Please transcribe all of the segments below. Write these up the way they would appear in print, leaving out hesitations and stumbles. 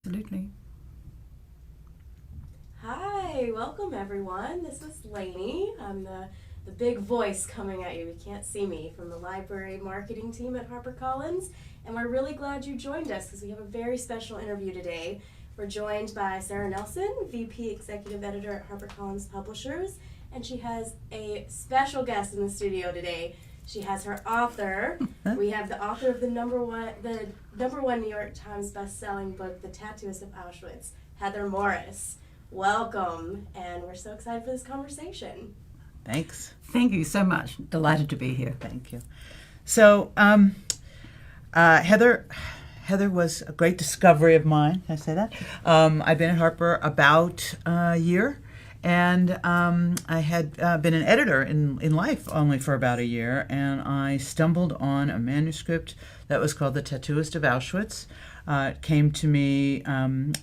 Absolutely. Hi, welcome everyone. This is Lainey. I'm the big voice coming at you. You can't see me, from the library marketing team at HarperCollins. And we're really glad you joined us because we have a very special interview today. We're joined by Sara Nelson, VP Executive Editor at HarperCollins Publishers. And she has a special guest in the studio today. She has her author. We have the author of the number one New York Times best-selling book, The Tattooist of Auschwitz, Heather Morris. Welcome, and we're so excited for this conversation. Thanks. Thank you so much. Delighted to be here. Thank you. So, Heather was a great discovery of mine. Can I say that? I've been at Harper about a year, and I had been an editor in life only for about a year, and I stumbled on a manuscript that was called The Tattooist of Auschwitz. It came to me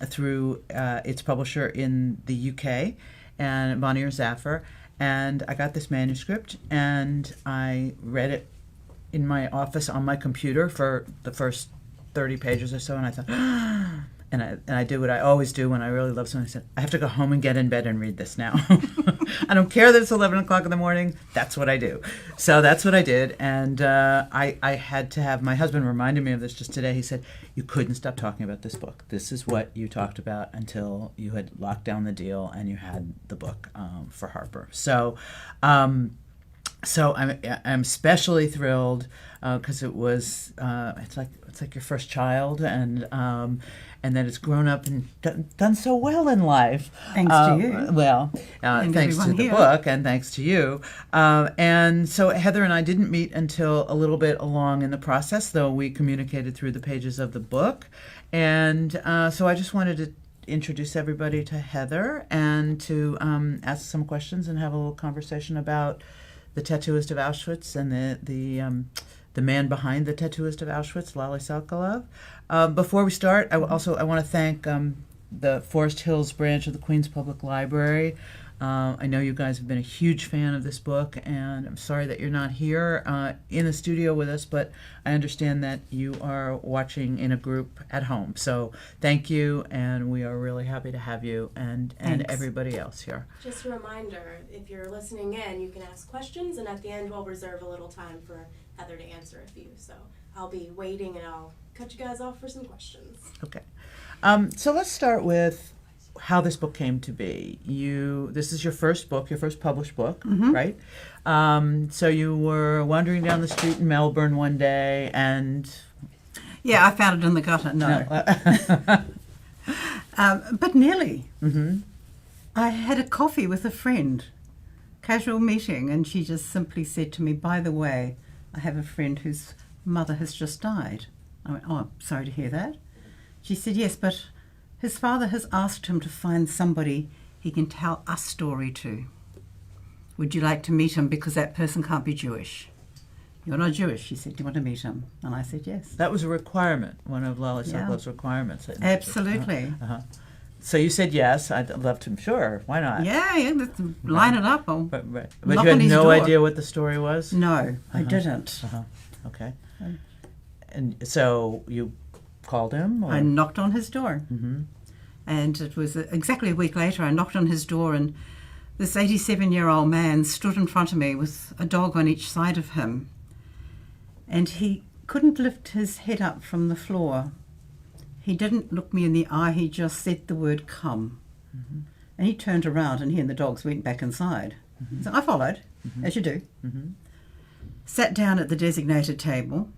through its publisher in the UK, and Bonnier Zaffer, and I got this manuscript, and I read it in my office on my computer for the first 30 pages or so, and I thought, and I did what I always do when I really love something. I said, I have to go home and get in bed and read this now. I don't care that it's 11 o'clock in the morning. That's what I do. So that's what I did. And I had to have, my husband reminded me of this just today. He said, you couldn't stop talking about this book. This is what you talked about until you had locked down the deal and you had the book for Harper. So I'm especially thrilled because it was it's like your first child, and that it's grown up and done so well in life. Thanks to you. Well, thanks to the book and thanks to you. And so Heather and I didn't meet until a little bit along in the process, though we communicated through the pages of the book. And so I just wanted to introduce everybody to Heather and to ask some questions and have a little conversation about the Tattooist of Auschwitz and the man behind the Tattooist of Auschwitz, Lale Sokolov. Before we start, I want to thank the Forest Hills branch of the Queens Public Library. I know you guys have been a huge fan of this book, and I'm sorry that you're not here in the studio with us, but I understand that you are watching in a group at home. So thank you, and we are really happy to have you and everybody else here. Just a reminder, if you're listening in, you can ask questions, and at the end we'll reserve a little time for Heather to answer a few. So I'll be waiting, and I'll cut you guys off for some questions. Okay. So let's start with how this book came to be. This is your first book, your first published book, right? So you were wandering down the street in Melbourne one day and... Yeah, I found it in the gutter. No. But nearly. Mm-hmm. I had a coffee with a friend, casual meeting, and she just simply said to me, by the way, I have a friend whose mother has just died. I went, oh, I'm sorry to hear that. She said, yes, but his father has asked him to find somebody he can tell a story to. Would you like to meet him, because that person can't be Jewish? You're not Jewish, she said. Do you want to meet him? And I said, yes. That was a requirement, one of Lale Sokolov's requirements. Absolutely. So you said yes. I'd love to. Sure, why not? Yeah, let's line it up. But you had no idea what the story was? No, I didn't. Okay. And so you called him? Or? I knocked on his door. Mm-hmm. And it was exactly a week later, I knocked on his door, and this 87-year-old man stood in front of me with a dog on each side of him. And he couldn't lift his head up from the floor. He didn't look me in the eye, he just said the word come. Mm-hmm. And he turned around, and he and the dogs went back inside. Mm-hmm. So I followed, as you do. Mm-hmm. Sat down at the designated table.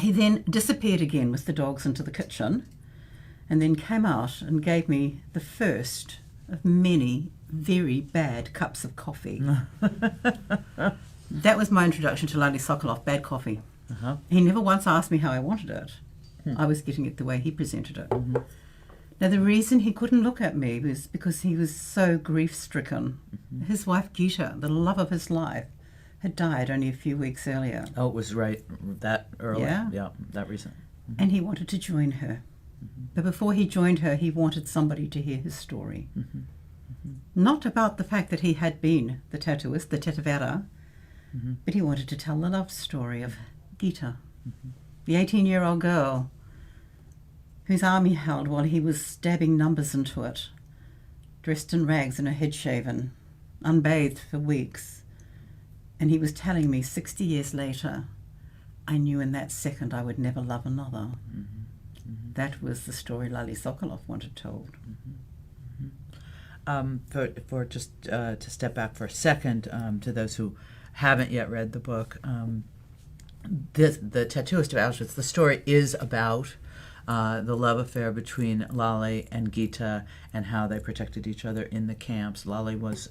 He then disappeared again with the dogs into the kitchen, and then came out and gave me the first of many very bad cups of coffee. That was my introduction to Lale Sokolov, bad coffee. Uh-huh. He never once asked me how I wanted it. I was getting it the way he presented it. Mm-hmm. Now, the reason he couldn't look at me was because he was so grief-stricken. Mm-hmm. His wife, Geeta, the love of his life, had died only a few weeks earlier. Oh, it was right that early. Yeah, that recent. Mm-hmm. And he wanted to join her. Mm-hmm. But before he joined her, he wanted somebody to hear his story. Mm-hmm. Mm-hmm. Not about the fact that he had been the tattooist, the tatuera, but he wanted to tell the love story of Geeta, the 18-year-old girl whose arm he held while he was stabbing numbers into it, dressed in rags and her head shaven, unbathed for weeks. And he was telling me 60 years later, I knew in that second I would never love another. That was the story Lale Sokolov wanted told. For just to step back for a second, to those who haven't yet read the book, the Tattooist of Auschwitz, the story is about the love affair between Lale and Geeta and how they protected each other in the camps. Lale was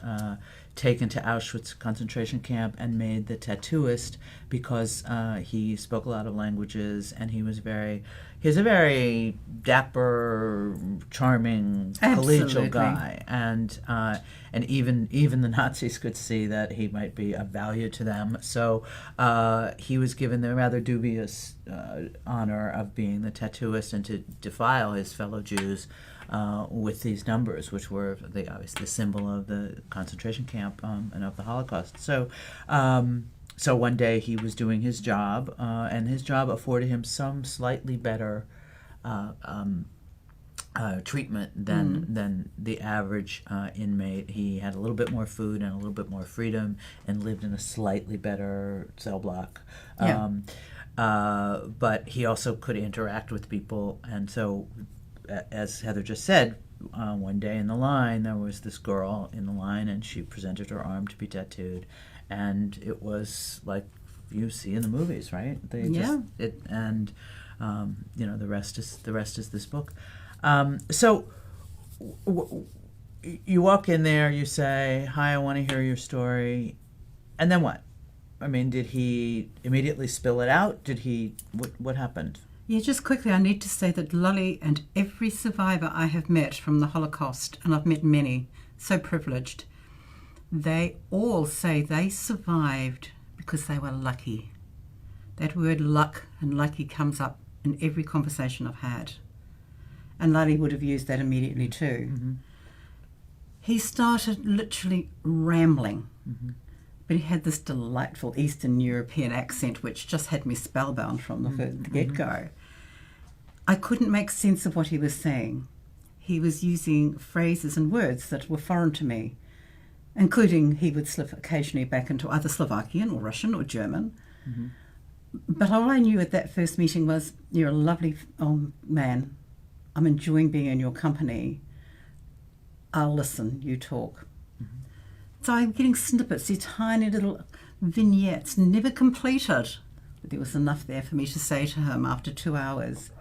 taken to Auschwitz concentration camp and made the tattooist because he spoke a lot of languages, and he was a very dapper, charming, collegial guy, and even the Nazis could see that he might be of value to them. So he was given the rather dubious honor of being the tattooist and to defile his fellow Jews with these numbers, which were obviously the symbol of the concentration camp and of the Holocaust. So one day he was doing his job, and his job afforded him some slightly better treatment than the average inmate. He had a little bit more food and a little bit more freedom, and lived in a slightly better cell block. But he also could interact with people, and so, as Heather just said, one day in the line there was this girl in the line, and she presented her arm to be tattooed, and it was like you see in the movies, right? The rest is this book. So you walk in there, you say, "Hi, I want to hear your story," and then what? I mean, did he immediately spill it out? What happened? Yeah, just quickly, I need to say that Lale and every survivor I have met from the Holocaust, and I've met many, so privileged, they all say they survived because they were lucky. That word luck and lucky comes up in every conversation I've had. And Lale would have used that immediately too. He started literally rambling, but he had this delightful Eastern European accent which just had me spellbound from the get-go. I couldn't make sense of what he was saying. He was using phrases and words that were foreign to me, including he would slip occasionally back into either Slovakian or Russian or German. But all I knew at that first meeting was, you're a lovely old man. I'm enjoying being in your company. I'll listen, you talk. So I'm getting snippets, these tiny little vignettes, never completed. But there was enough there for me to say to him after 2 hours,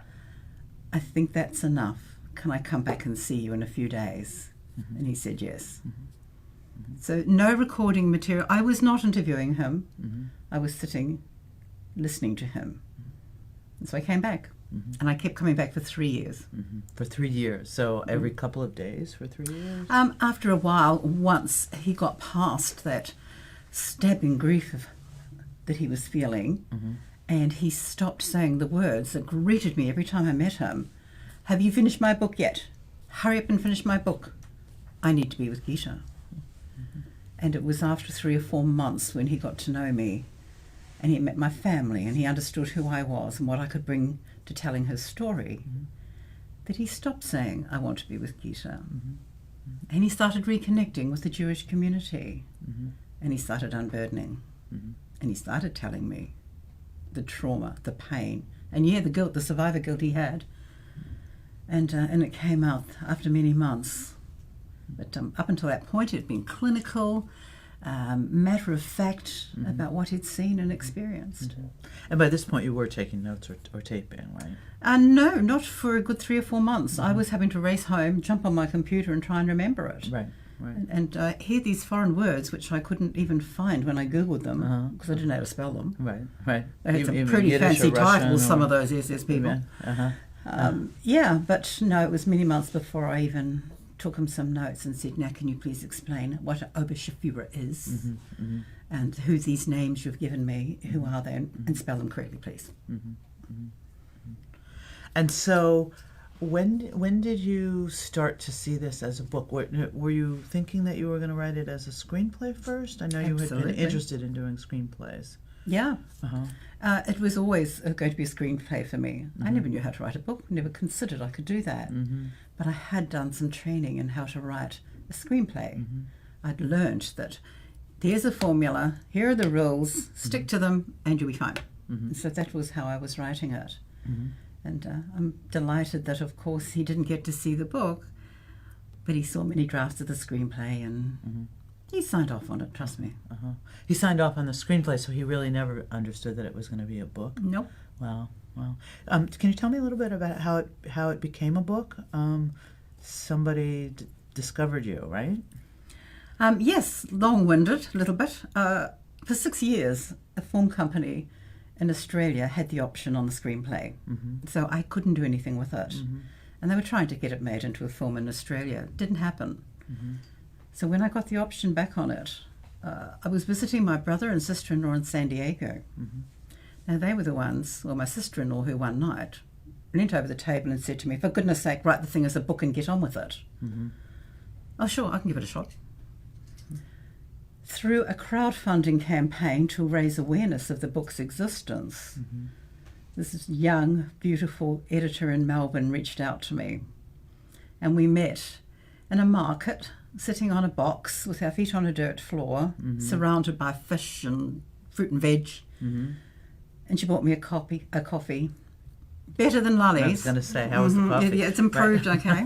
I think that's enough. Can I come back and see you in a few days? And he said yes. So no recording material. I was not interviewing him. I was sitting, listening to him. And so I came back. And I kept coming back for 3 years. For 3 years. So every couple of days for 3 years? After a while, once he got past that stabbing grief that he was feeling, and he stopped saying the words that greeted me every time I met him. Have you finished my book yet? Hurry up and finish my book. I need to be with Geeta. And it was after 3 or 4 months when he got to know me, and he met my family, and he understood who I was and what I could bring to telling his story, that he stopped saying, I want to be with Geeta. And he started reconnecting with the Jewish community. And he started unburdening. And he started telling me the trauma, the pain, and the guilt, the survivor guilt he had. And it came out after many months. But up until that point, it had been clinical, matter of fact about what he'd seen and experienced. And by this point you were taking notes or taping, right? No, not for a good 3 or 4 months. I was having to race home, jump on my computer and try and remember it. Right. And hear these foreign words which I couldn't even find when I Googled them because I didn't know how to spell them. Right. They had some pretty fancy titles, some of those SS people. But no, it was many months before I even took him some notes and said, now can you please explain what an Oberschifführer is and who these names you've given me, who are they, and spell them correctly, please. And so when did you start to see this as a book? Were you thinking that you were going to write it as a screenplay first? I know you had been interested in doing screenplays. Yeah. Uh-huh. It was always going to be a screenplay for me. I never knew how to write a book, never considered I could do that. But I had done some training in how to write a screenplay. I'd learned that there's a formula, here are the rules, stick to them, and you'll be fine. So that was how I was writing it. And I'm delighted that, of course, he didn't get to see the book, but he saw many drafts of the screenplay and he signed off on it, trust me. He signed off on the screenplay, so he really never understood that it was going to be a book. Nope. Wow. Can you tell me a little bit about how it became a book? Somebody discovered you, right? Yes, long-winded a little bit. For 6 years, a film company in Australia had the option on the screenplay, so I couldn't do anything with it. And they were trying to get it made into a film in Australia. It didn't happen. So when I got the option back on it, I was visiting my brother and sister-in-law in San Diego. Now they were the ones, well, my sister-in-law, who one night leant over the table and said to me, for goodness sake, write the thing as a book and get on with it. Oh, sure, I can give it a shot. Through a crowdfunding campaign to raise awareness of the book's existence, this young, beautiful editor in Melbourne reached out to me. And we met in a market, sitting on a box with our feet on a dirt floor, surrounded by fish and fruit and veg. And she bought me a coffee. Better than Lale's. I was going to say, how was the coffee? Yeah, it's improved, okay.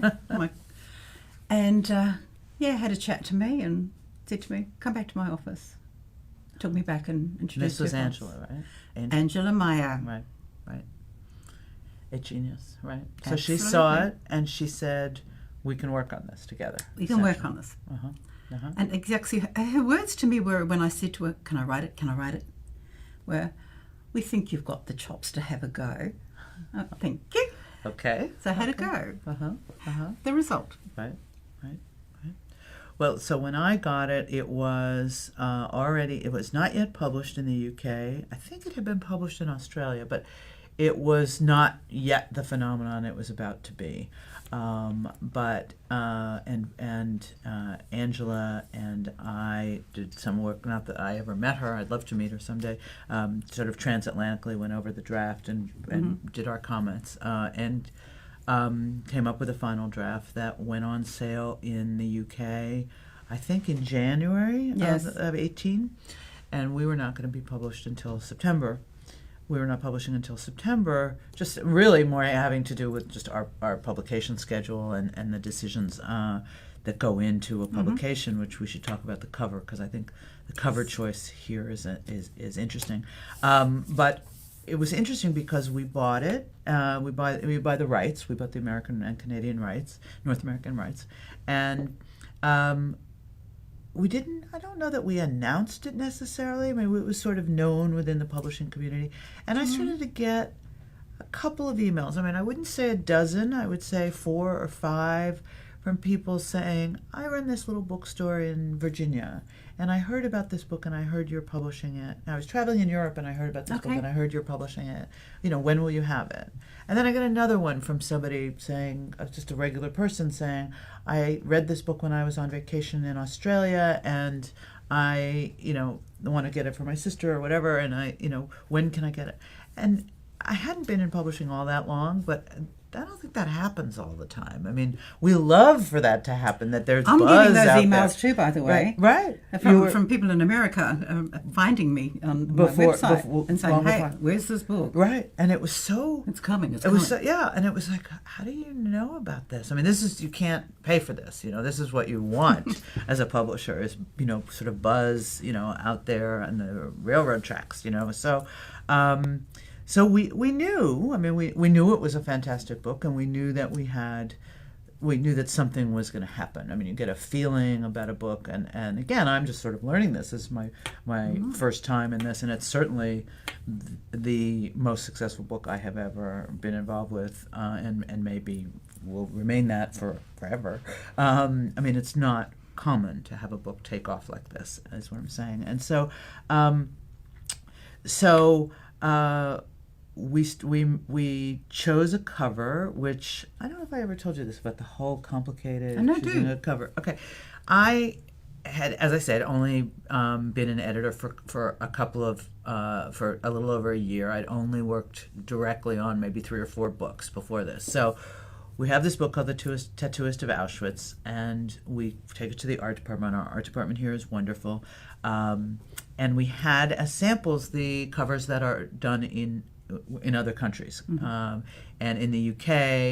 And had a chat to me and said to me, come back to my office. Took me back and introduced This was her. Angela, right? Angela Meyer. Right. A genius, right? So Absolutely. she saw it and she said, we can work on this together. We can work on this. And exactly, her words to me were, when I said to her, can I write it? Were, we think you've got the chops to have a go. Thank you. Okay. So I had a go. The result. Right. Well, so when I got it, it was it was not yet published in the UK. I think it had been published in Australia, but it was not yet the phenomenon it was about to be. Angela and I did some work, not that I ever met her, I'd love to meet her someday, sort of transatlantically went over the draft and did our comments, and came up with a final draft that went on sale in the UK, I think in January of 18, and we were not going to be published until September. We were not publishing until September, just really more having to do with just our publication schedule and the decisions that go into a publication, which we should talk about the cover, because I think the cover choice here is interesting. But it was interesting because we bought it. We buy the rights. We bought the American and Canadian rights, North American rights, and we didn't, I don't know that we announced it necessarily. I mean, it was sort of known within the publishing community. And I started to get a couple of emails. I mean, I wouldn't say a dozen. I would say 4 or 5 from people saying, I run this little bookstore in Virginia, and I heard about this book, and I heard you're publishing it. I was traveling in Europe, and I heard about this book, and I heard you're publishing it. You know, when will you have it? And then I got another one from somebody saying, just a regular person saying, I read this book when I was on vacation in Australia, and I, want to get it for my sister or whatever, and when can I get it? And I hadn't been in publishing all that long, but I don't think that happens all the time. I mean, we love for that to happen, that there's I'm buzz getting those out emails there. too, by the way. Right. From people in America finding me on my website and saying, hey, where's this book? Right. And it was so... It's coming. It was so, yeah. And it was like, how do you know about this? I mean, you can't pay for this. This is what you want as a publisher is, sort of buzz, out there on the railroad tracks, So... So we knew, I mean, we knew it was a fantastic book, and we knew that we knew that something was going to happen. I mean, you get a feeling about a book, and again, I'm just sort of learning this. This is my first time in this, and it's certainly the most successful book I have ever been involved with, and maybe will remain that forever. I mean, it's not common to have a book take off like this, is what I'm saying. And we chose a cover, which I don't know if I ever told you this about the whole complicated choosing a cover. Okay, I had, as I said, only been an editor for a couple of for a little over a year. I'd only worked directly on maybe 3 or 4 books before this. So we have this book called The Tattooist of Auschwitz, and we take it to the art department. Our art department here is wonderful. And we had as samples the covers that are done in other countries, and in the UK,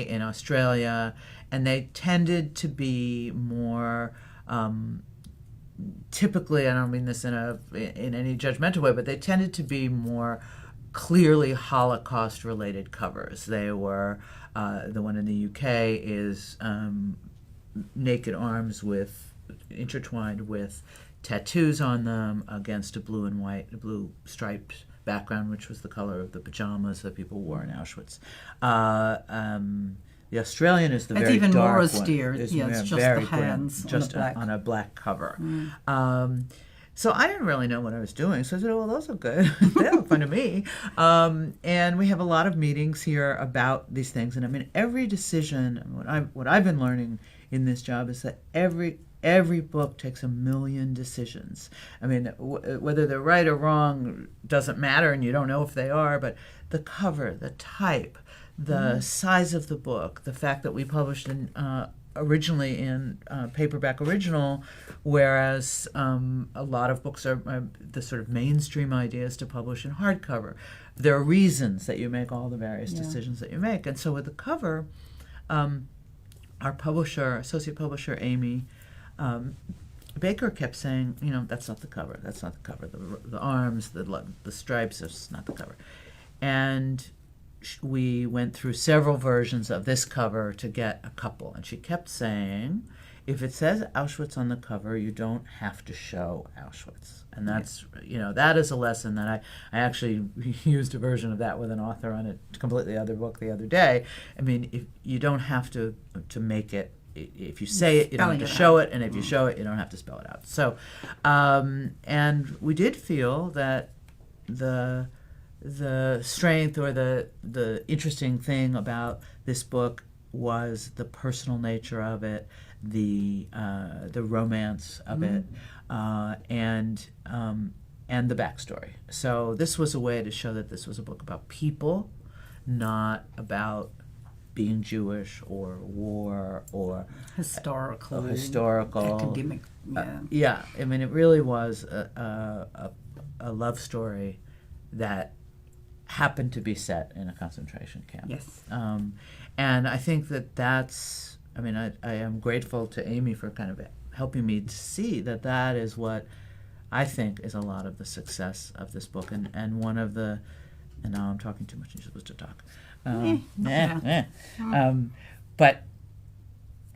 in Australia, and they tended to be more typically, I don't mean this in any judgmental way, but they tended to be more clearly Holocaust-related covers. They were, the one in the UK is naked arms intertwined with tattoos on them against a blue striped background, which was the color of the pajamas that people wore in Auschwitz. The Australian is the it's very even dark more one. austere. It's just very the hands grim, just on a black cover. So I didn't really know what I was doing. So I said, well, those look good. They look fun to me. And we have a lot of meetings here about these things. And I mean, every decision, what I've been learning in this job is that every book takes a million decisions. I mean, whether they're right or wrong doesn't matter, and you don't know if they are, but the cover, the type, the size of the book, the fact that we published originally in paperback original, whereas a lot of books are the sort of mainstream ideas to publish in hardcover. There are reasons that you make all the various decisions that you make. And so with the cover, our associate publisher, Amy Baker, kept saying, that's not the cover. That's not the cover. The arms, the stripes, that's not the cover. And we went through several versions of this cover to get a couple. And she kept saying, if it says Auschwitz on the cover, you don't have to show Auschwitz. And that's, that is a lesson that I actually used a version of that with an author on a completely other book the other day. I mean, if you don't have to make it, if you say it, you don't have to show it, and if you show it, you don't have to spell it out. So, and we did feel that the strength or the interesting thing about this book was the personal nature of it, the romance of it, and the backstory. So this was a way to show that this was a book about people, not about being Jewish or war or historical, academic. Yeah, I mean, it really was a love story that happened to be set in a concentration camp. Yes. And I think that's, I am grateful to Amy for kind of helping me to see that is what I think is a lot of the success of this book. And one of the, and now I'm talking too much, you're supposed to talk. But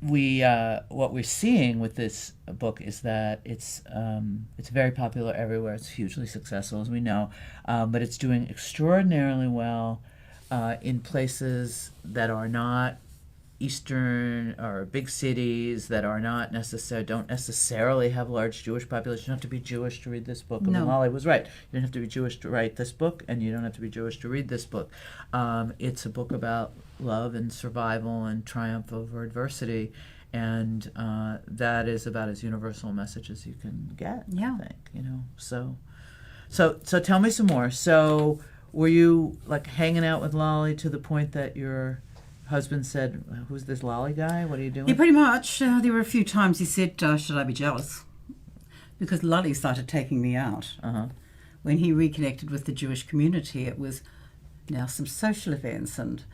what we're seeing with this book is that it's very popular everywhere. It's hugely successful, as we know, but it's doing extraordinarily well in places that are not Eastern or big cities, that are not don't necessarily have large Jewish populations. You don't have to be Jewish to read this book. No. Lale was right. You don't have to be Jewish to write this book, and you don't have to be Jewish to read this book. It's a book about love and survival and triumph over adversity, and that is about as universal a message as you can get. Yeah. I think, So tell me some more. So were you like hanging out with Lale to the point that your husband said, "Who's this Lale guy? What are you doing?" Yeah, pretty much. There were a few times he said, "Should I be jealous?" Because Lale started taking me out. When he reconnected with the Jewish community, it was now some social events, and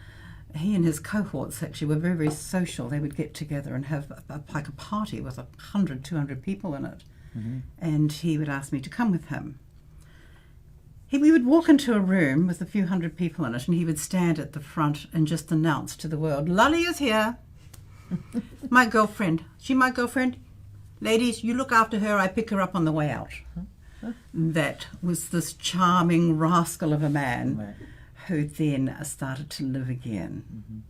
he and his cohorts actually were very, very social. They would get together and have a party with 100, 200 people in it. And he would ask me to come with him. We would walk into a room with a few hundred people in it, and he would stand at the front and just announce to the world, "Lale is here. My girlfriend. She my girlfriend. Ladies, you look after her. I pick her up on the way out." That was this charming rascal of a man who then started to live again.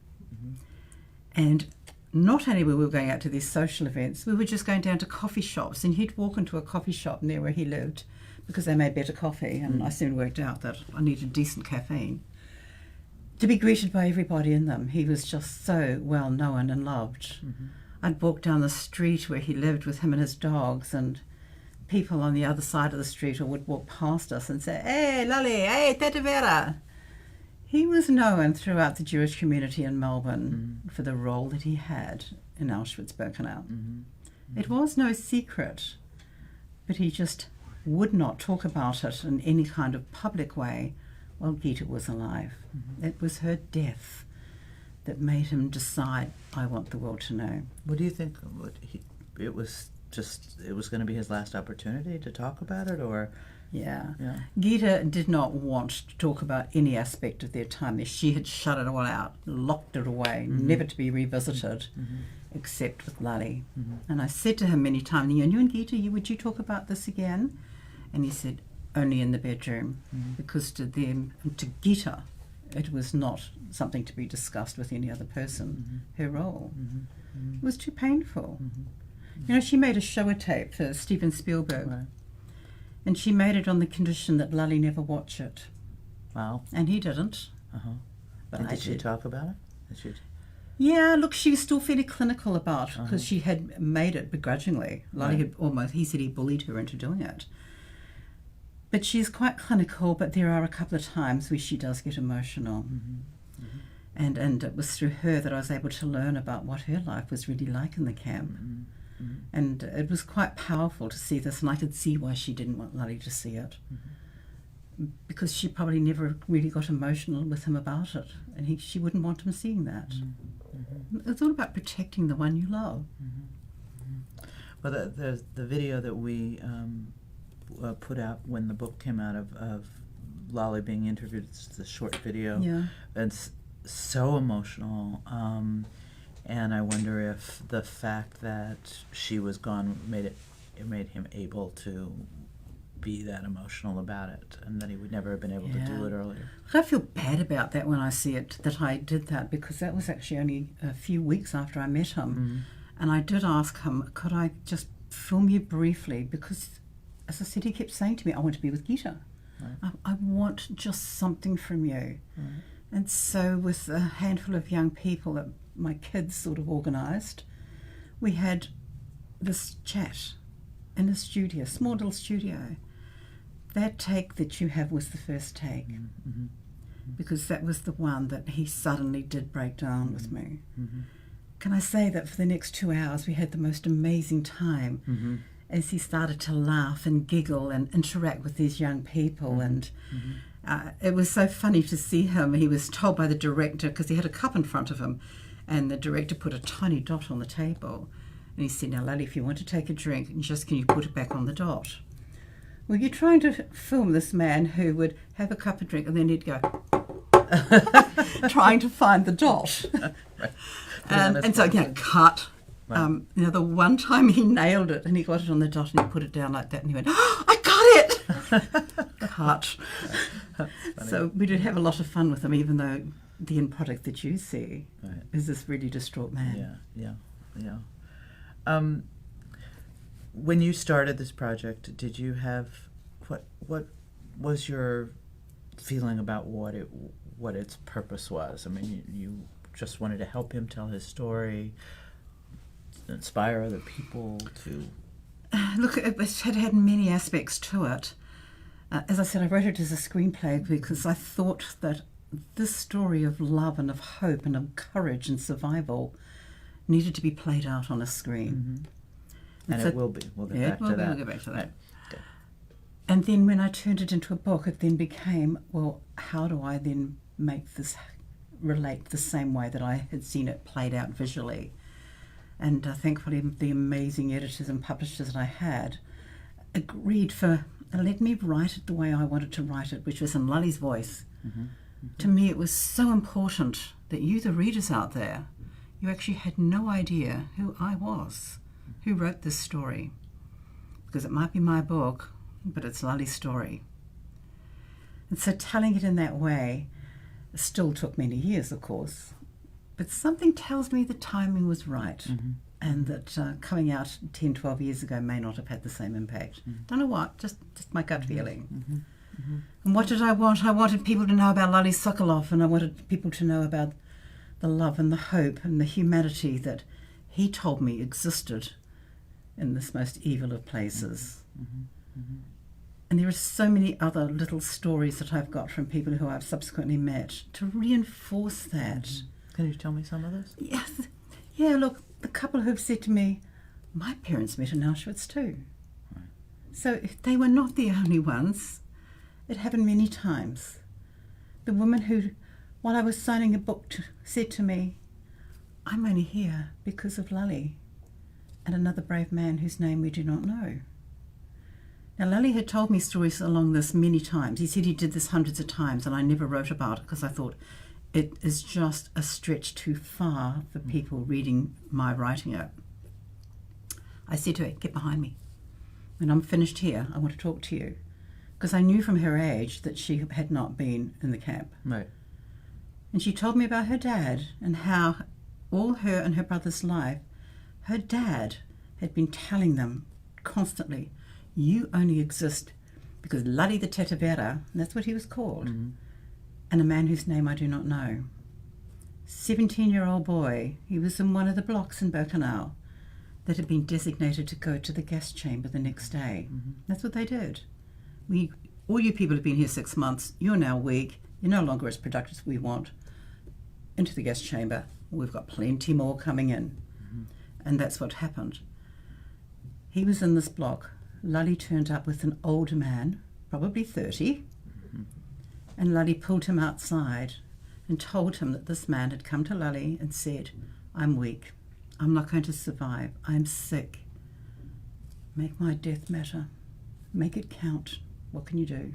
And not only were we going out to these social events, we were just going down to coffee shops, and he'd walk into a coffee shop near where he lived because they made better coffee, and I soon worked out that I needed decent caffeine. To be greeted by everybody in them, he was just so well known and loved. I'd walk down the street where he lived with him and his dogs, and people on the other side of the street or would walk past us and say, "Hey, Lale, hey, Tata Vera." He was known throughout the Jewish community in Melbourne for the role that he had in Auschwitz-Birkenau. It was no secret, but he just would not talk about it in any kind of public way while Geeta was alive. It was her death that made him decide, I want the world to know. What do you think? It was going to be his last opportunity to talk about it, or? Yeah. Geeta did not want to talk about any aspect of their time there. She had shut it all out, locked it away, never to be revisited, except with Lale. And I said to him many times, you and Geeta, would you talk about this again? And he said, only in the bedroom, because to them, to Geeta, it was not something to be discussed with any other person, her role. It was too painful. You know, she made a shower tape for Steven Spielberg. Right. And she made it on the condition that Lale never watch it. Wow. And he didn't. But And I did she did. talk about it? Yeah, look, she was still fairly clinical about it because she had made it begrudgingly. Lale had he said he bullied her into doing it. But she's quite clinical, but there are a couple of times where she does get emotional. And it was through her that I was able to learn about what her life was really like in the camp. And it was quite powerful to see this, and I could see why she didn't want Lale to see it. Because she probably never really got emotional with him about it, and she wouldn't want him seeing that. It's all about protecting the one you love. Well, the video that we put out when the book came out of Lale being interviewed, it's the short video. Yeah. It's so emotional. And I wonder if the fact that she was gone made him able to be that emotional about it, and that he would never have been able to do it earlier. I feel bad about that when I see it, that I did that, because that was actually only a few weeks after I met him. And I did ask him, could I just film you briefly? Because, as I said, he kept saying to me, I want to be with Geeta. I want just something from you. And so with a handful of young people that my kids sort of organised, we had this chat in a studio, small little studio. That take that you have was the first take, because that was the one that he suddenly did break down with me. Can I say that for the next 2 hours we had the most amazing time as he started to laugh and giggle and interact with these young people. And it was so funny to see him. He was told by the director, because he had a cup in front of him, and the director put a tiny dot on the table. And he said, now, Lale, if you want to take a drink, can you put it back on the dot? Well, you're trying to film this man who would have a cup of drink and then he'd go, trying to find the dot. And so, cut. The one time he nailed it and he got it on the dot and he put it down like that and he went, oh, I got it! Cut. So we did have a lot of fun with him, even though the end product that you see is this really distraught man. Yeah. When you started this project, did you have what was your feeling about what its purpose was? I mean, you just wanted to help him tell his story, inspire other people to. Look, it had many aspects to it. As I said, I wrote it as a screenplay because I thought that this story of love and of hope and of courage and survival needed to be played out on a screen. And so, it will be. We'll get back to that. We'll get back to that. Okay. And then when I turned it into a book, it then became, well, how do I then make this relate the same way that I had seen it played out visually? And thankfully, the amazing editors and publishers that I had agreed let me write it the way I wanted to write it, which was in Lale's voice. To me, it was so important that you, the readers out there, you actually had no idea who I was, who wrote this story. Because it might be my book, but it's Lale's story. And so telling it in that way still took many years, of course. But something tells me the timing was right, and that coming out 10, 12 years ago may not have had the same impact. Don't know what, just my gut feeling. And what did I want? I wanted people to know about Lale Sokolov, and I wanted people to know about the love and the hope and the humanity that he told me existed in this most evil of places. And there are so many other little stories that I've got from people who I've subsequently met to reinforce that. Can you tell me some of those? Yes. Yeah, look, the couple who've said to me, my parents met in Auschwitz too. Right. So they were not the only ones. It happened many times. The woman who, while I was signing a book, said to me, I'm only here because of Lale and another brave man whose name we do not know. Now, Lale had told me stories along this many times. He said he did this hundreds of times, and I never wrote about it because I thought it is just a stretch too far for people reading my writing it. I said to her, get behind me. When I'm finished here, I want to talk to you. Because I knew from her age that she had not been in the camp. Right. And she told me about her dad and how all her and her brother's life, her dad had been telling them constantly, you only exist because Lale the Tetevera, and that's what he was called, and a man whose name I do not know. 17-year-old boy, he was in one of the blocks in Birkenau that had been designated to go to the gas chamber the next day. That's what they did. All you people have been here 6 months, you're now weak, you're no longer as productive as we want. Into the gas chamber. We've got plenty more coming in. And that's what happened. He was in this block. Lale turned up with an older man, probably 30, and Lale pulled him outside and told him that this man had come to Lale and said, I'm weak. I'm not going to survive. I'm sick. Make my death matter. Make it count. What can you do?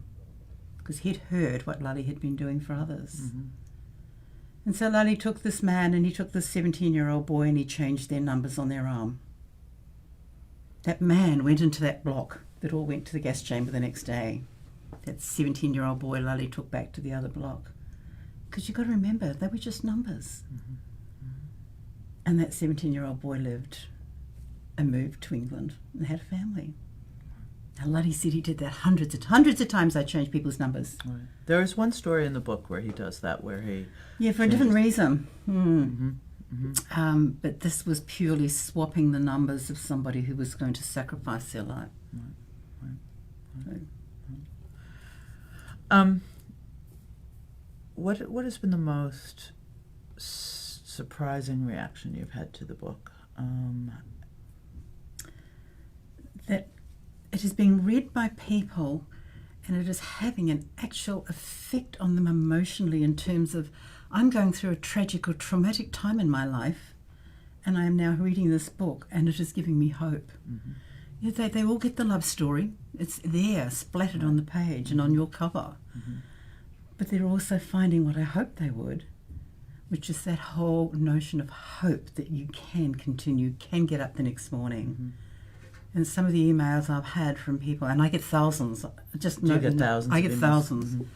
Because he'd heard what Lale had been doing for others. And so Lale took this man and he took this 17-year-old boy and he changed their numbers on their arm. That man went into that block that all went to the gas chamber the next day. That 17-year-old boy Lale took back to the other block. Because you've got to remember, they were just numbers. And that 17-year-old boy lived and moved to England and had a family. Now, Lale said he did that hundreds of times. I changed people's numbers. Right. There is one story in the book where he does that, where he... Yeah, for a different reason. But this was purely swapping the numbers of somebody who was going to sacrifice their life. What has been the most surprising reaction you've had to the book? That it is being read by people and it is having an actual effect on them emotionally in terms of, I'm going through a tragic or traumatic time in my life and I am now reading this book and it is giving me hope. Yeah, they all get the love story. It's there, splattered on the page and on your cover. But they're also finding what I hoped they would, which is that whole notion of hope that you can continue, can get up the next morning. And some of the emails I've had from people, and I get thousands. You get thousands? I get thousands.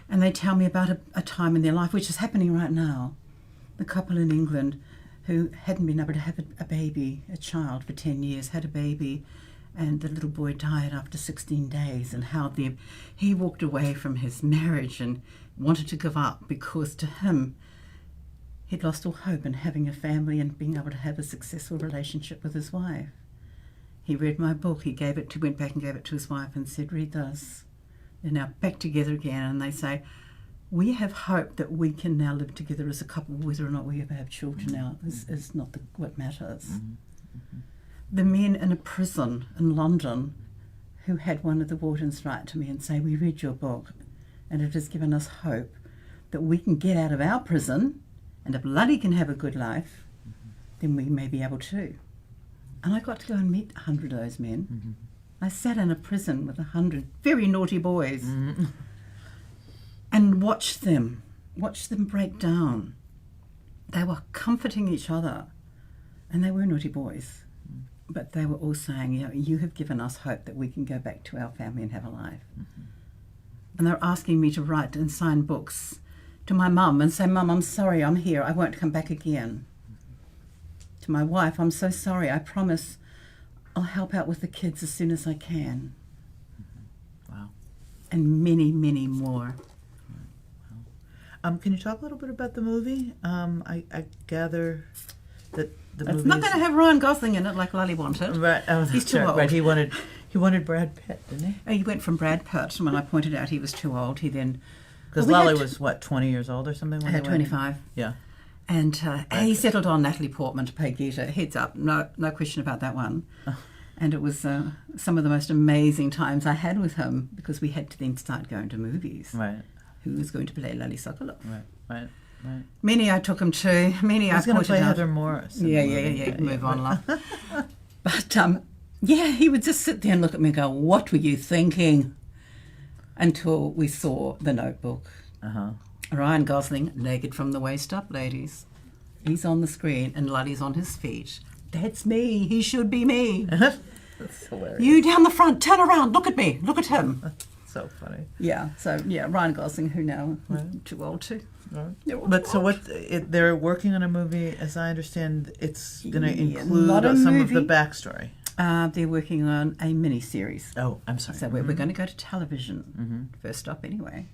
And they tell me about a time in their life, which is happening right now. The couple in England who hadn't been able to have a baby, a child, for 10 years, had a baby, and the little boy died after 16 days, and how he walked away from his marriage and wanted to give up because to him, he'd lost all hope in having a family and being able to have a successful relationship with his wife. He read my book, went back and gave it to his wife and said, read this. They're now back together again, and they say, we have hope that we can now live together as a couple. Whether or not we ever have children now is not what matters. The men in a prison in London who had one of the wardens write to me and say, we read your book and it has given us hope that we can get out of our prison, and if Lale can have a good life, then we may be able to. And I got to go and meet 100 of those men. I sat in a prison with 100 very naughty boys and watched them break down. They were comforting each other, and they were naughty boys. But they were all saying, you have given us hope that we can go back to our family and have a life. And they're asking me to write and sign books to my mum and say, Mum, I'm sorry, I'm here, I won't come back again. To my wife, I'm so sorry, I promise I'll help out with the kids as soon as I can. Wow. And many, many more. Can you talk a little bit about the movie? I gather the It's movie. not going to have Ryan Gosling in it like Lale wanted. Right. Oh, He's that's too right. old. Right. He wanted Brad Pitt, didn't he? Oh, he went from Brad Pitt. When I pointed out he was too old, he then... Because Well, we Lale had- was, what, 20 years old or something? When they went in? 25. Yeah. And he settled on Natalie Portman to play Geeta. Heads up, no question about that one. And it was some of the most amazing times I had with him because we had to then start going to movies. Right. Who was going to play Lale Sokolov? Right. Many I took him to. Many I He's going to pointed play out. Heather Morris. in the Yeah. movie. Move on, love. But he would just sit there and look at me and go, "What were you thinking?" Until we saw The Notebook. Ryan Gosling, naked from the waist up, ladies. He's on the screen and Lale's on his feet. That's me. He should be me. That's hilarious. You down the front, turn around, look at me, look at him. So funny. Yeah, Ryan Gosling, who now too old to. But so what? They're working on a movie, as I understand. It's going to include not a some of the movie. backstory. They're working on a mini-series. Oh, I'm sorry. So we're going to go to television, first stop anyway.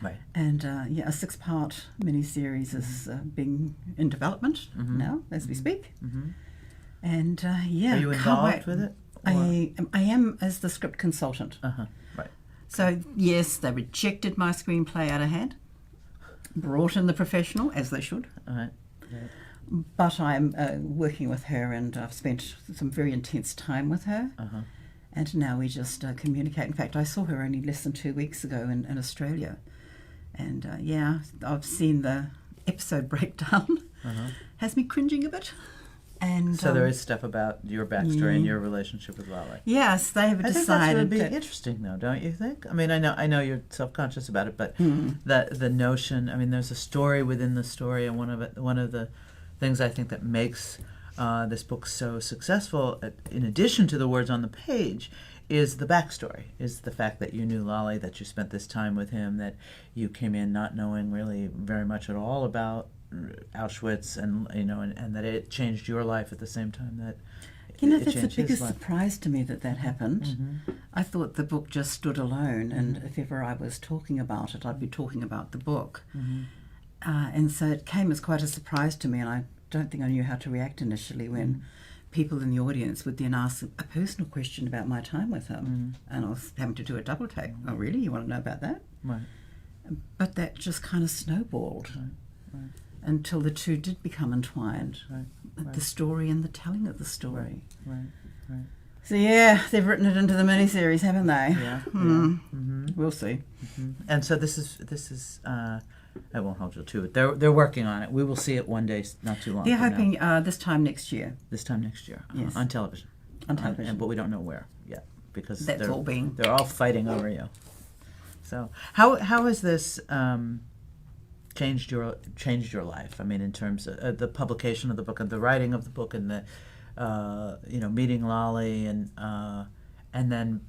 Right. And a 6-part mini-series is being in development now, as we speak. And Are you involved with it? I am as the script consultant. Right. So yes, they rejected my screenplay out of hand, brought in the professional, as they should. All right. But I'm working with her, and I've spent some very intense time with her. And now we just communicate. In fact, I saw her only less than 2 weeks ago in Australia. And I've seen the episode breakdown. Has me cringing a bit. And So there is stuff about your backstory and your relationship with Lale. yes, they have I think that's decided would be that interesting, though, don't you think? I mean, I know you're self-conscious about it, but the notion. I mean, there's a story within the story, and one of the things I think that makes this book so successful, in addition to the words on the page, is the backstory. Is the fact that you knew Lale, that you spent this time with him, that you came in not knowing really very much at all about Auschwitz, and and that it changed your life at the same time that it that's the changed his biggest life. surprise to me that happened. I thought the book just stood alone, and if ever I was talking about it, I'd be talking about the book. And so it came as quite a surprise to me, and I don't think I knew how to react initially when people in the audience would then ask a personal question about my time with him, and I was having to do a double take. Oh, really? You want to know about that? Right. But that just kind of snowballed until the two did become entwined. The story and the telling of the story. Right. So they've written it into the miniseries, haven't they? Yeah. We'll see. And so this is. I won't hold you to it. They're working on it. We will see it one day, not too long. They're from hoping now. this time next year. This time next year. Yes. On television. On television. But we don't know where yet because That's they're all fighting over you. So how has this changed your life? I mean, in terms of the publication of the book and the writing of the book and the meeting Lale and then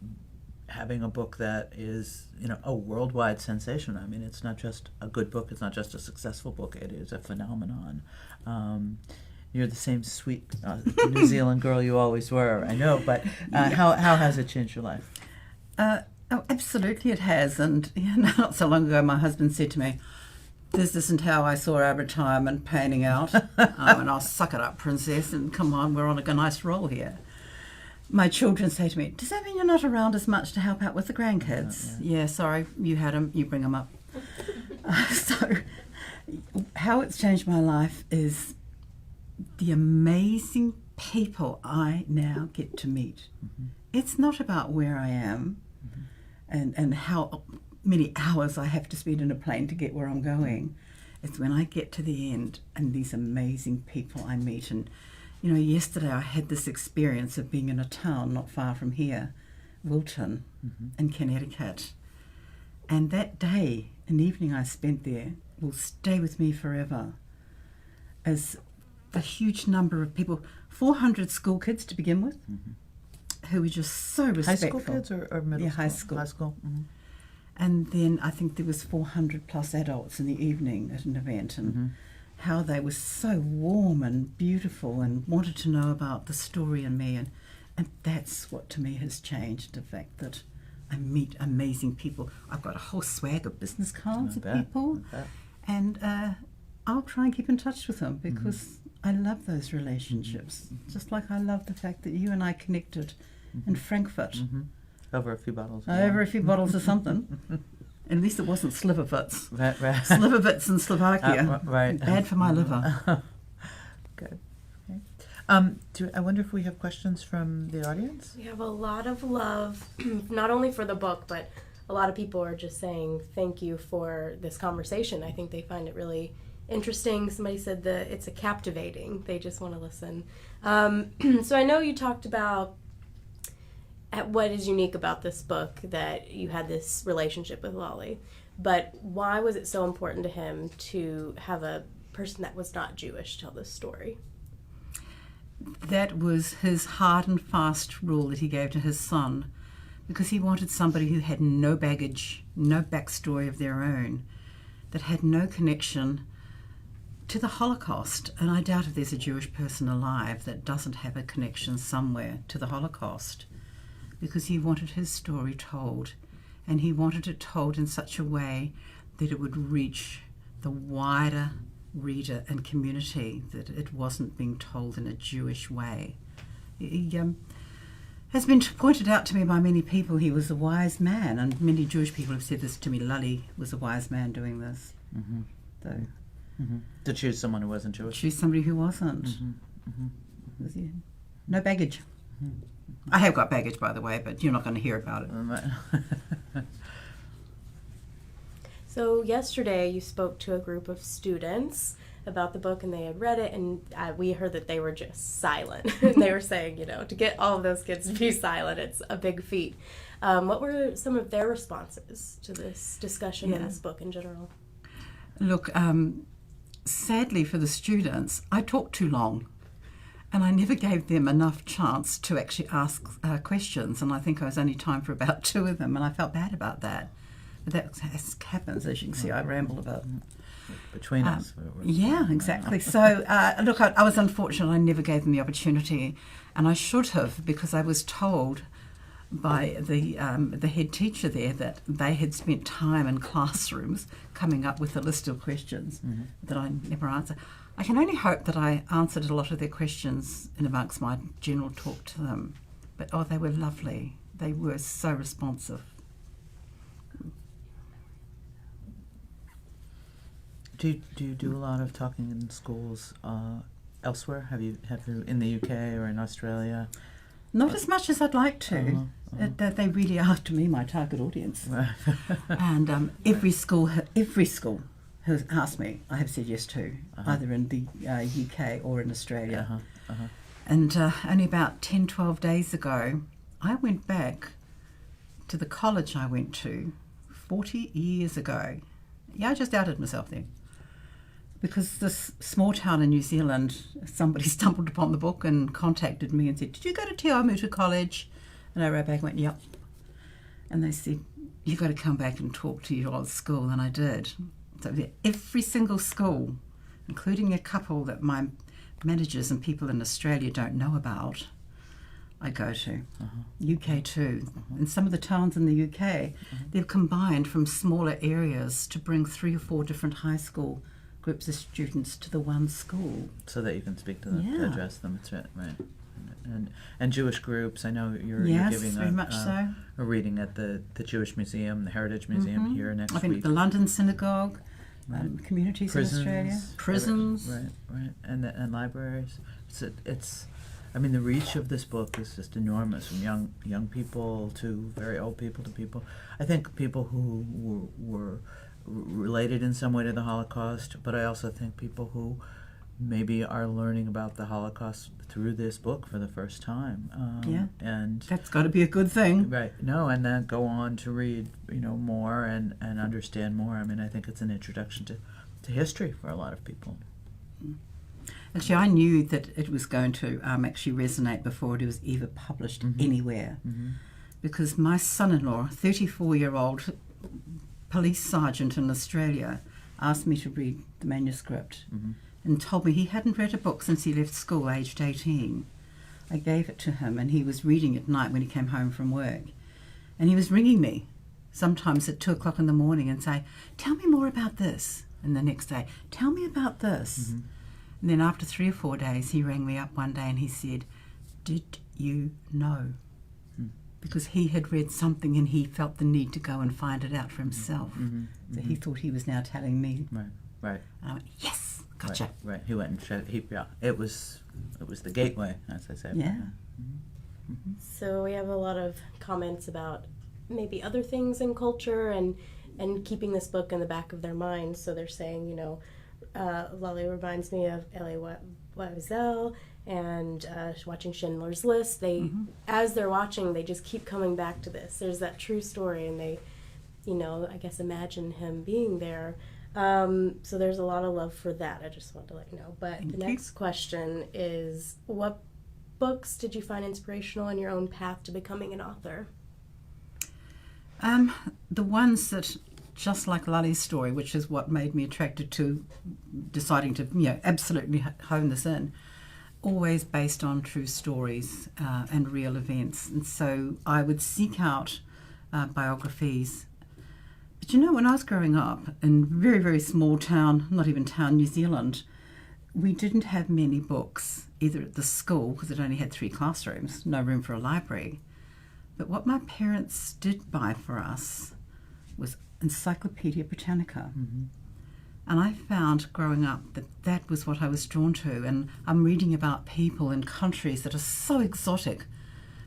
having a book that is a worldwide sensation. I mean, it's not just a good book. It's not just a successful book. It is a phenomenon. You're the same sweet New Zealand girl you always were. I know, but how has it changed your life? Oh, absolutely it has. And not so long ago, my husband said to me, "This isn't how I saw our retirement panning out." And I'll suck it up, princess, and come on, we're on a nice roll here. My children say to me, "Does that mean you're not around as much to help out with the grandkids?" Yeah, sorry, you had them, you bring them up. So how it's changed my life is the amazing people I now get to meet. It's not about where I am and how many hours I have to spend in a plane to get where I'm going. It's when I get to the end and these amazing people I meet. And yesterday I had this experience of being in a town not far from here, Wilton, in Connecticut. And that day, an evening I spent there, will stay with me forever as a huge number of people, 400 school kids to begin with, who were just so respectful. High school kids or middle school? High school. High school. And then I think there was 400 plus adults in the evening at an event, and how they were so warm and beautiful and wanted to know about the story and me. And that's what to me has changed, the fact that I meet amazing people. I've got a whole swag of business cards of people. And I'll try and keep in touch with them because I love those relationships, just like I love the fact that you and I connected in Frankfurt. Over a few bottles. Over a few bottles of something. At least it wasn't Slivovitz. Right. Slivovitz in Slovakia. Right. Bad for my liver. Good. Okay. I wonder if we have questions from the audience? We have a lot of love, not only for the book, but a lot of people are just saying thank you for this conversation. I think they find it really interesting. Somebody said that it's captivating. They just want to listen. So I know you talked about what is unique about this book, that you had this relationship with Lale, but why was it so important to him to have a person that was not Jewish tell this story? That was his hard and fast rule that he gave to his son, because he wanted somebody who had no baggage, no backstory of their own, that had no connection to the Holocaust. And I doubt if there's a Jewish person alive that doesn't have a connection somewhere to the Holocaust, because he wanted his story told, and he wanted it told in such a way that it would reach the wider reader and community, that it wasn't being told in a Jewish way. He has been pointed out to me by many people, he was a wise man, and many Jewish people have said this to me. Lale was a wise man doing this. So, To choose someone who wasn't Jewish? choose somebody who wasn't. Was he? No baggage. I have got baggage, by the way, but you're not going to hear about it. So yesterday you spoke to a group of students about the book, and they had read it, and we heard that they were just silent. They were saying, to get all of those kids to be silent, it's a big feat. What were some of their responses to this discussion and this book in general? Look, sadly for the students, I talked too long, and I never gave them enough chance to actually ask questions, and I think I was only time for about 2 of them, and I felt bad about that. But that happens, as you can see. I ramble about between us. Yeah, exactly. So, look, I was unfortunate. I never gave them the opportunity, and I should have, because I was told by the head teacher there that they had spent time in classrooms coming up with a list of questions that I never answered. I can only hope that I answered a lot of their questions in amongst my general talk to them. But, they were lovely. They were so responsive. Do you do a lot of talking in schools elsewhere? Have you in the UK or in Australia? Not as much as I'd like to. They really are, to me, my target audience. And every school has asked me, I have said yes to, either in the UK or in Australia. And only about 10, 12 days ago, I went back to the college I went to 40 years ago. Yeah, I just outed myself then. Because this small town in New Zealand, somebody stumbled upon the book and contacted me and said, "Did you go to Te Awamutu College?" And I wrote back and went, "Yep." And they said, "You've got to come back and talk to your old school." And I did. So every single school, including a couple that my managers and people in Australia don't know about, I go to. UK too. In some of the towns in the UK, they've combined from smaller areas to bring 3 or 4 different high school groups of students to the one school. So that you can speak to them, to address them. That's right. And Jewish groups. I know you're giving very much so. A reading at the Jewish Museum, the Heritage Museum here next I've been week. at the London Synagogue, communities in Australia, prisons, right, and libraries. It's. I mean, the reach of this book is just enormous, from young people to very old people to people. I think people who were related in some way to the Holocaust, but I also think people who maybe are learning about the Holocaust through this book for the first time. And that's got to be a good thing. Right. No, and then go on to read, more and understand more. I mean, I think it's an introduction to history for a lot of people. Actually, I knew that it was going to actually resonate before it was ever published anywhere. Because my son-in-law, 34-year-old police sergeant in Australia, asked me to read the manuscript and told me he hadn't read a book since he left school, aged 18. I gave it to him, and he was reading at night when he came home from work. And he was ringing me sometimes at 2 o'clock in the morning and say, "Tell me more about this." And the next day, "Tell me about this." And then after 3 or 4 days, he rang me up one day and he said, "Did you know?" Because he had read something and he felt the need to go and find it out for himself. So he thought he was now telling me. Right. And I went, yes, gotcha. Right. He went and showed. It was the gateway, as I said. Yeah. So we have a lot of comments about maybe other things in culture and keeping this book in the back of their minds. So they're saying, you know, Lale reminds me of Elie Wiesel and watching Schindler's List. They, as they're watching, they just keep coming back to this. There's that true story, and they, you know, I guess imagine him being there. So there's a lot of love for that. I just wanted to let you know. But the next question is, what books did you find inspirational in your own path to becoming an author? The ones that, just like Lale's story, which is what made me attracted to deciding to, you know, absolutely hone this in, always based on true stories and real events. And so I would seek out biographies. But you know, when I was growing up in very, very small town, not even town, New Zealand, we didn't have many books, either at the school, because it only had 3 classrooms, no room for a library. But what my parents did buy for us was Encyclopedia Britannica. And I found growing up that that was what I was drawn to. And I'm reading about people in countries that are so exotic,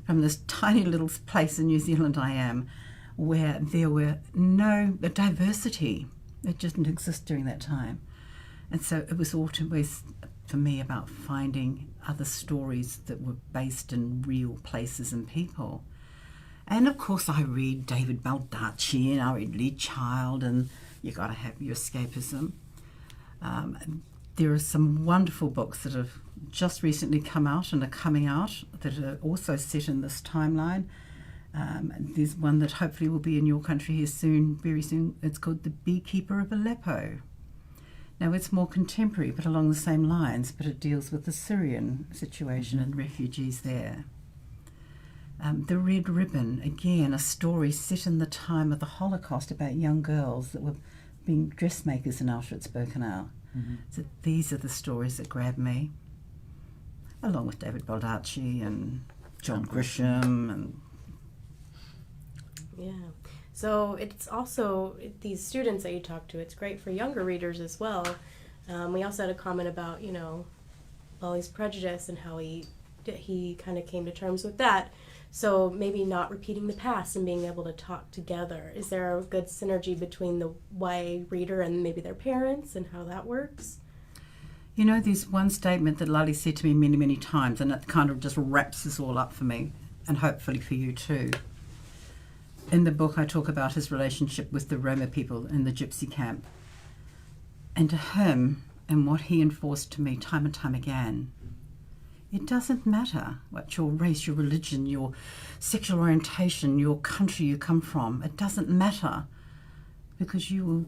from this tiny little place in New Zealand I am, where there were no diversity. It just didn't exist during that time. And so it was always, for me, about finding other stories that were based in real places and people. And of course I read David Baldacci and I read Lee Child, and you got to have your escapism. There are some wonderful books that have just recently come out and are coming out that are also set in this timeline. There's one that hopefully will be in your country here soon, very soon. It's called The Beekeeper of Aleppo. Now it's more contemporary, but along the same lines, but it deals with the Syrian situation and refugees there. The Red Ribbon, again, a story set in the time of the Holocaust about young girls that were being dressmakers in Auschwitz-Birkenau. So these are the stories that grab me, along with David Baldacci and John Grisham. And yeah. So it's also, these students that you talk to, it's great for younger readers as well. We also had a comment about, you know, Lale's prejudice and how he kind of came to terms with that. So maybe not repeating the past and being able to talk together. Is there a good synergy between the YA reader and maybe their parents and how that works? You know, there's one statement that Lale said to me many, many times, and it kind of just wraps this all up for me, and hopefully for you too. In the book, I talk about his relationship with the Roma people in the gypsy camp. And to him, and what he enforced to me time and time again, it doesn't matter what your race, your religion, your sexual orientation, your country you come from. It doesn't matter, because you will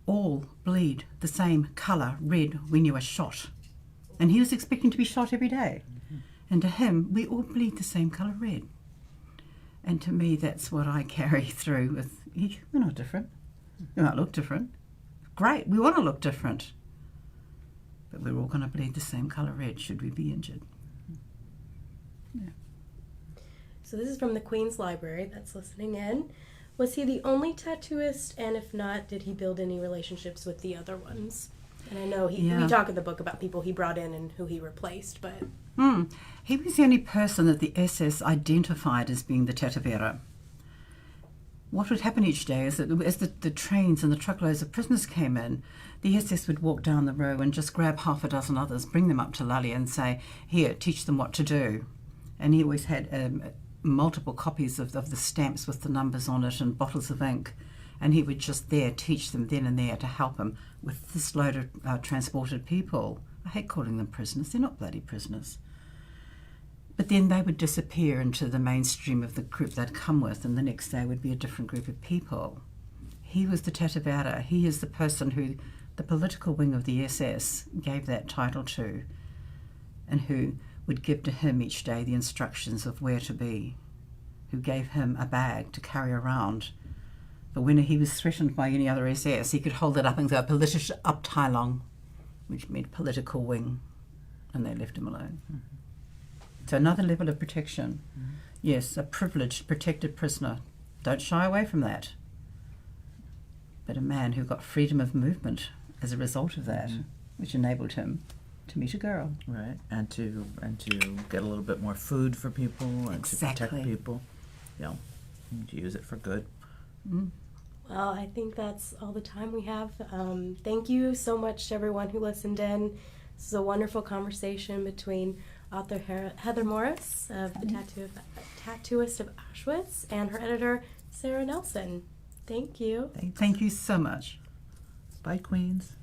all bleed the same colour, red, when you are shot. And he was expecting to be shot every day. And to him, we all bleed the same colour, red. And to me, that's what I carry through with, we're not different. We might look different. Great, we want to look different. But we're all going to bleed the same colour red should we be injured. Yeah. So this is from the Queen's Library that's listening in. Was he the only tattooist? And if not, did he build any relationships with the other ones? And I know we talk in the book about people he brought in and who he replaced, but... He was the only person that the SS identified as being the Tätowierer. What would happen each day is that as the trains and the truckloads of prisoners came in, the SS would walk down the row and just grab half a dozen others, bring them up to Lale and say, here, teach them what to do. And he always had multiple copies of the stamps with the numbers on it and bottles of ink. And he would just teach them then and there to help him with this load of transported people. I hate calling them prisoners. They're not bloody prisoners. But then they would disappear into the mainstream of the group they'd come with, and the next day would be a different group of people. He was the Tätowierer. He is the person who the political wing of the SS gave that title to, and who would give to him each day the instructions of where to be, who gave him a bag to carry around. But when he was threatened by any other SS, he could hold it up and go, politische Abteilung, which meant political wing. and they left him alone. So another level of protection. Yes, a privileged, protected prisoner. Don't shy away from that. But a man who got freedom of movement as a result of that, which enabled him to meet a girl. Right, and to get a little bit more food for people and to Exactly. protect people. Yeah, and to use it for good. Well, I think that's all the time we have. Thank you so much to everyone who listened in. This is a wonderful conversation between author Heather Morris of The Tattooist of Auschwitz and her editor, Sara Nelson. Thank you. Thanks. Thank you so much. Bye, Queens.